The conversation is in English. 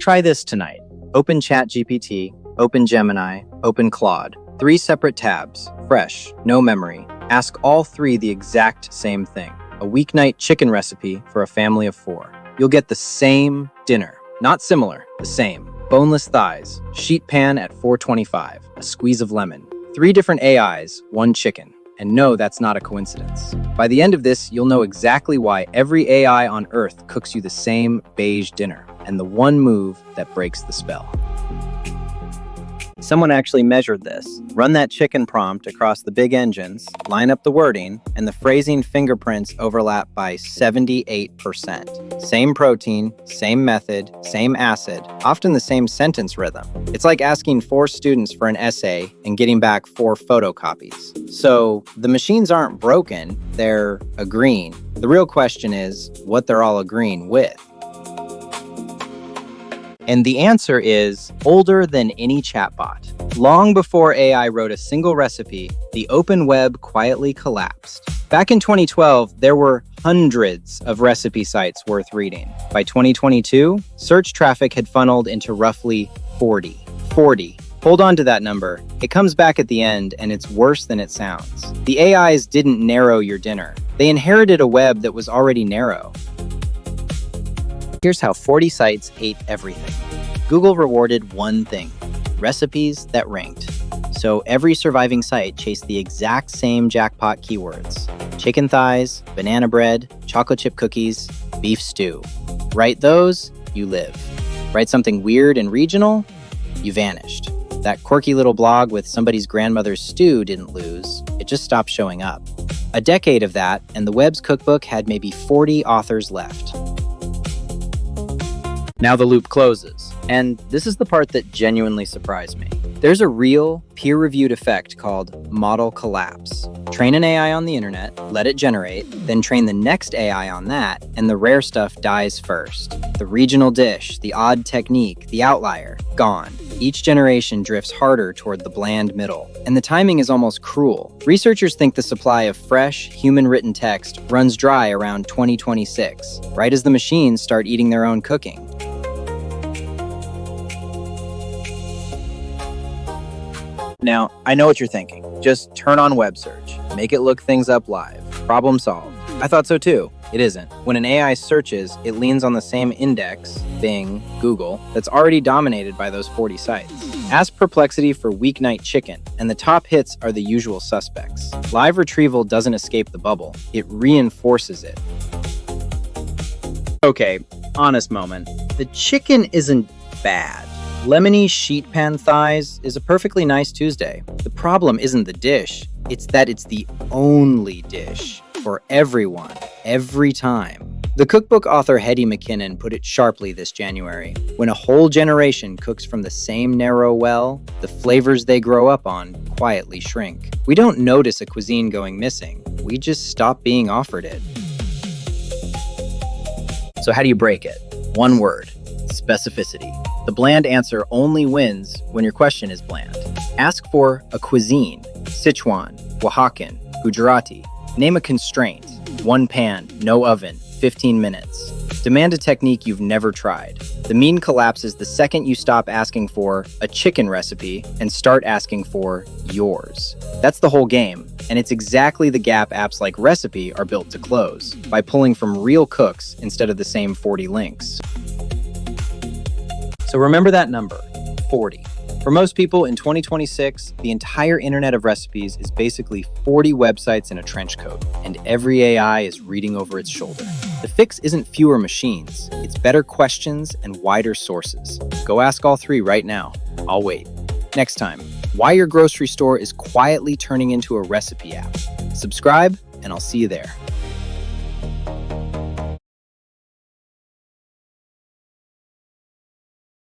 Try this tonight. Open ChatGPT, open Gemini, open Claude. 3 separate tabs, fresh, no memory. Ask all 3 the exact same thing. A weeknight chicken recipe for a family of 4. You'll get the same dinner. Not similar, the same. Boneless thighs, sheet pan at 425, a squeeze of lemon. 3 different AIs, 1 chicken. And no, that's not a coincidence. By the end of this, you'll know exactly why every AI on Earth cooks you the same beige dinner, and the one move that breaks the spell. Someone actually measured this. Run that chicken prompt across the big engines, line up the wording, and the phrasing fingerprints overlap by 78%. Same protein, same method, same acid, often the same sentence rhythm. It's like asking 4 students for an essay and getting back 4 photocopies. So the machines aren't broken, they're agreeing. The real question is what they're all agreeing with. And the answer is older than any chatbot. Long before AI wrote a single recipe, the open web quietly collapsed. Back in 2012, there were hundreds of recipe sites worth reading. By 2022, search traffic had funneled into roughly 40. 40. Hold on to that number. It comes back at the end, and it's worse than it sounds. The AIs didn't narrow your dinner. They inherited a web that was already narrow. Here's how 40 sites ate everything. Google rewarded one thing: recipes that ranked. So every surviving site chased the exact same jackpot keywords: chicken thighs, banana bread, chocolate chip cookies, beef stew. Write those, you live. Write something weird and regional, you vanished. That quirky little blog with somebody's grandmother's stew didn't lose, it just stopped showing up. A decade of that, and the web's cookbook had maybe 40 authors left. Now the loop closes. And this is the part that genuinely surprised me. There's a real, peer-reviewed effect called model collapse. Train an AI on the internet, let it generate, then train the next AI on that, and the rare stuff dies first. The regional dish, the odd technique, the outlier, gone. Each generation drifts harder toward the bland middle. And the timing is almost cruel. Researchers think the supply of fresh, human-written text runs dry around 2026, right as the machines start eating their own cooking. Now, I know what you're thinking. Just turn on web search. Make it look things up live. Problem solved. I thought so too. It isn't. When an AI searches, it leans on the same index, Bing, Google, that's already dominated by those 40 sites. Ask Perplexity for weeknight chicken, and the top hits are the usual suspects. Live retrieval doesn't escape the bubble. It reinforces it. Okay, honest moment. The chicken isn't bad. Lemony sheet pan thighs is a perfectly nice Tuesday. The problem isn't the dish, it's that it's the only dish for everyone, every time. The cookbook author Hetty McKinnon put it sharply this January. When a whole generation cooks from the same narrow well, the flavors they grow up on quietly shrink. We don't notice a cuisine going missing, we just stop being offered it. So how do you break it? One word: specificity. The bland answer only wins when your question is bland. Ask for a cuisine: Sichuan, Oaxacan, Gujarati. Name a constraint: 1 pan, no oven, 15 minutes. Demand a technique you've never tried. The mean collapses the second you stop asking for a chicken recipe and start asking for yours. That's the whole game, and it's exactly the gap apps like Recipy are built to close, by pulling from real cooks instead of the same 40 links. So remember that number, 40. For most people in 2026, the entire internet of recipes is basically 40 websites in a trench coat, and every AI is reading over its shoulder. The fix isn't fewer machines, it's better questions and wider sources. Go ask all 3 right now. I'll wait. Next time, why your grocery store is quietly turning into a recipe app. Subscribe, and I'll see you there.